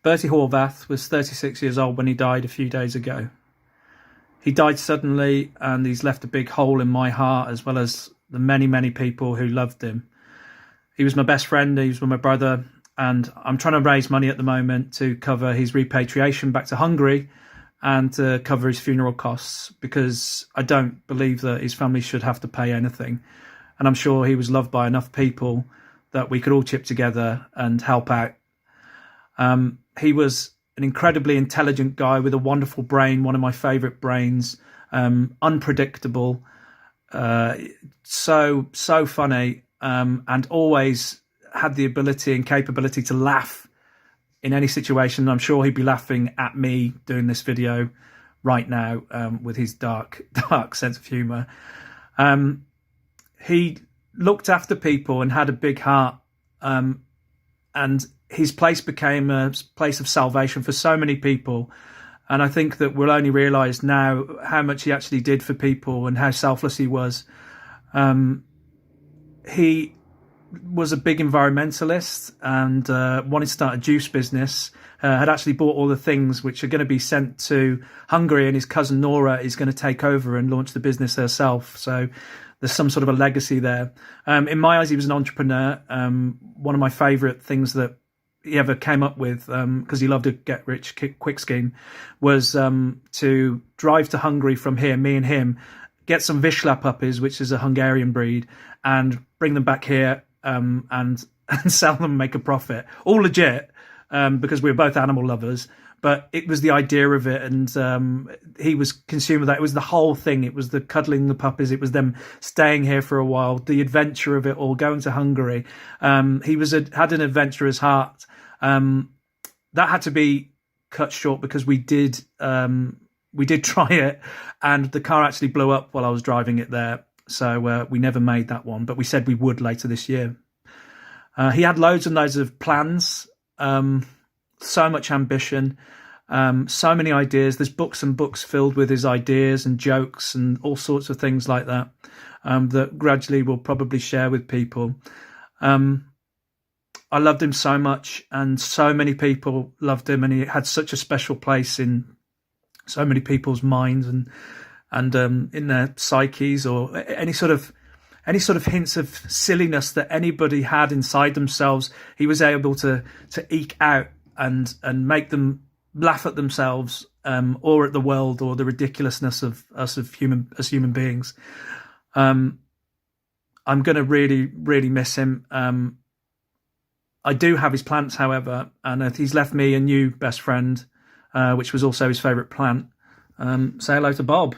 Bertie Horvath was 36 years old when he died a few days ago. He died suddenly, and he's left a big hole in my heart, as well as the many, many people who loved him. He was my best friend, he was my brother, and I'm trying to raise money at the moment to cover his repatriation back to Hungary and to cover his funeral costs, because I don't believe that his family should have to pay anything. And I'm sure he was loved by enough people that we could all chip together and help out. He was an incredibly intelligent guy with a wonderful brain, one of my favourite brains, unpredictable, so funny, and always had the ability and capability to laugh in any situation. I'm sure he'd be laughing at me doing this video right now, with his dark sense of humour. He looked after people and had a big heart, and his place became a place of salvation for so many people. And I think that we'll only realise now how much he actually did for people and how selfless he was. He was a big environmentalist and wanted to start a juice business, had actually bought all the things which are going to be sent to Hungary, and his cousin Nora is going to take over and launch the business herself. So there's some sort of a legacy there. In my eyes, he was an entrepreneur. One of my favourite things that he ever came up with, because he loved a get-rich-quick scheme, was to drive to Hungary from here, me and him, get some Vizsla puppies, which is a Hungarian breed, and bring them back here and sell them and make a profit. All legit, because we were both animal lovers. But it was the idea of it, and he was consumed with that. It was the whole thing. It was the cuddling the puppies. It was them staying here for a while, the adventure of it all, going to Hungary. He had an adventurous heart. That had to be cut short because we did try it, and the car actually blew up while I was driving it there. So we never made that one, but we said we would later this year. He had loads and loads of plans, so much ambition, so many ideas. There's books and books filled with his ideas and jokes and all sorts of things like that, that gradually we'll probably share with people. I loved him so much, and so many people loved him, and he had such a special place in so many people's minds and in their psyches, or any sort of hints of silliness that anybody had inside themselves. He was able to eke out and make them laugh at themselves, or at the world, or the ridiculousness of us as human beings. I'm going to really miss him. I do have his plants, however, and he's left me a new best friend, which was also his favourite plant. Say hello to Bob.